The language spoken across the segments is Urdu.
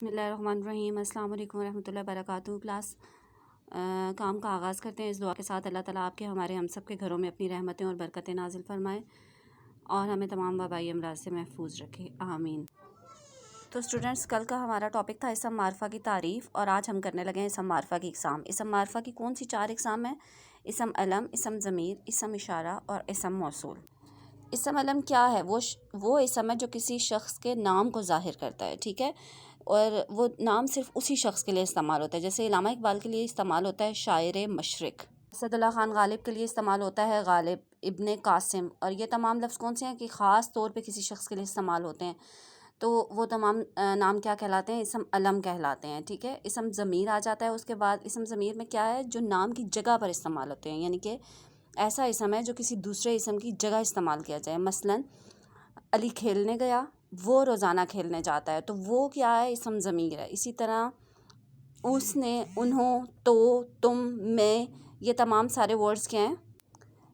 بسم اللہ الرحمن الرحیم۔ السلام علیکم ورحمۃ اللہ وبرکاتہ۔ کلاس کام کا آغاز کرتے ہیں اس دعا کے ساتھ، اللہ تعالیٰ آپ کے ہمارے ہم سب کے گھروں میں اپنی رحمتیں اور برکتیں نازل فرمائے اور ہمیں تمام وبائی امراض سے محفوظ رکھے، آمین۔ تو اسٹوڈنٹس، کل کا ہمارا ٹاپک تھا اسم معرفہ کی تعریف، اور آج ہم کرنے لگے ہیں اسم معرفہ کی اقسام۔ اسم معرفہ کی کون سی 4 اقسام ہیں؟ اسم علم، اسم ضمیر، اسم اشارہ اور اسم موصول۔ اسم علم کیا ہے؟ وہ اسم ہے جو کسی شخص کے نام کو ظاہر کرتا ہے، ٹھیک ہے، اور وہ نام صرف اسی شخص کے لیے استعمال ہوتا ہے۔ جیسے علامہ اقبال کے لیے استعمال ہوتا ہے شاعر مشرق، اسد اللہ خان غالب کے لیے استعمال ہوتا ہے غالب ابن قاسم، اور یہ تمام لفظ کون سے ہیں کہ خاص طور پہ کسی شخص کے لیے استعمال ہوتے ہیں، تو وہ تمام نام کیا کہلاتے ہیں؟ اسم علم کہلاتے ہیں، ٹھیک ہے۔ اسم ضمیر آ جاتا ہے اس کے بعد۔ اسم ضمیر میں کیا ہے؟ جو نام کی جگہ پر استعمال ہوتے ہیں، یعنی کہ ایسا اسم ہے جو کسی دوسرے اسم کی جگہ استعمال کیا جائے۔ مثلاً علی کھیلنے گیا، وہ روزانہ کھیلنے جاتا ہے، تو وہ کیا ہے؟ اسم ضمیر ہے۔ اسی طرح اس نے، انہوں، تو، تم، میں، یہ تمام سارے ورڈز کیا ہیں؟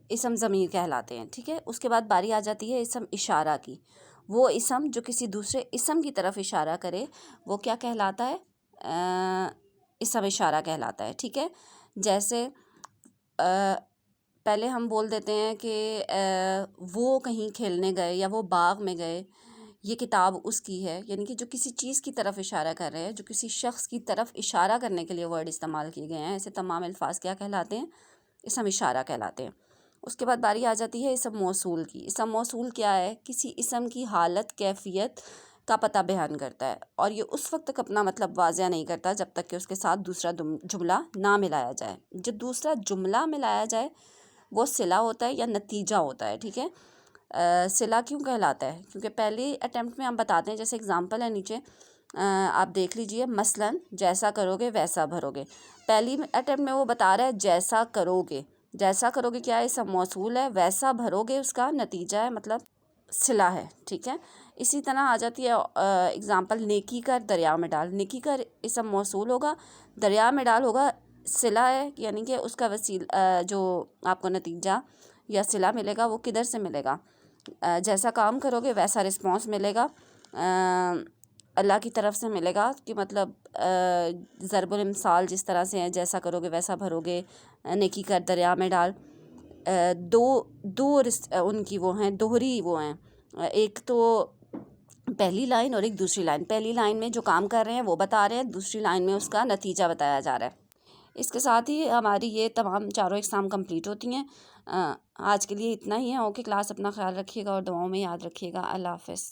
اسم ضمیر کہلاتے ہیں، ٹھیک ہے۔ اس کے بعد باری آ جاتی ہے اسم اشارہ کی۔ وہ اسم جو کسی دوسرے اسم کی طرف اشارہ کرے وہ کیا کہلاتا ہے؟ اسم اشارہ کہلاتا ہے، ٹھیک ہے۔ جیسے پہلے ہم بول دیتے ہیں کہ وہ کہیں کھیلنے گئے یا وہ باغ میں گئے، یہ کتاب اس کی ہے، یعنی کہ جو کسی چیز کی طرف اشارہ کر رہے ہیں، جو کسی شخص کی طرف اشارہ کرنے کے لیے ورڈ استعمال کیے گئے ہیں، ایسے تمام الفاظ کیا کہلاتے ہیں؟ اسم اشارہ کہلاتے ہیں۔ اس کے بعد باری آ جاتی ہے اسم موصول کی۔ اسم موصول کیا ہے؟ کسی اسم کی حالت، کیفیت کا پتہ بیان کرتا ہے، اور یہ اس وقت تک اپنا مطلب واضح نہیں کرتا جب تک کہ اس کے ساتھ دوسرا جملہ نہ ملایا جائے۔ جو دوسرا جملہ ملایا جائے وہ صلہ ہوتا ہے یا نتیجہ ہوتا ہے، ٹھیک ہے۔ صلہ کیوں کہلاتا ہے؟ کیونکہ پہلی اٹیمپٹ میں ہم بتاتے ہیں، جیسے اگزامپل ہے نیچے آپ دیکھ لیجئے، مثلاً جیسا کرو گے ویسا بھرو گے۔ پہلی اٹیمپٹ میں وہ بتا رہا ہے جیسا کرو گے، جیسا کرو گے کیا ہے؟ اسم موصول ہے، ویسا بھرو گے اس کا نتیجہ ہے، مطلب صلہ ہے، ٹھیک ہے۔ اسی طرح آ جاتی ہے اگزامپل، نیکی کر دریا میں ڈال۔ نیکی کر اسم موصول ہوگا، دریا میں ڈال ہوگا صلہ ہے، یعنی کہ اس کا جو آپ کو نتیجہ یا صلہ ملے گا وہ کدھر سے ملے گا؟ جیسا کام کرو گے ویسا رسپانس ملے گا، اللہ کی طرف سے ملے گا، کہ مطلب ضرب الامثال جس طرح سے ہیں، جیسا کرو گے ویسا بھرو گے، نیکی کر دریا میں ڈال، دو ان کی وہ ہیں، دوہری وہ ہیں، ایک تو پہلی لائن اور ایک دوسری لائن۔ پہلی لائن میں جو کام کر رہے ہیں وہ بتا رہے ہیں، دوسری لائن میں اس کا نتیجہ بتایا جا رہا ہے۔ اس کے ساتھ ہی ہماری یہ تمام چاروں اقسام کمپلیٹ ہوتی ہیں۔ آج کے لیے اتنا ہی ہے۔ اوکے کلاس، اپنا خیال رکھیے گا اور دعاؤں میں یاد رکھیے گا۔ اللہ حافظ۔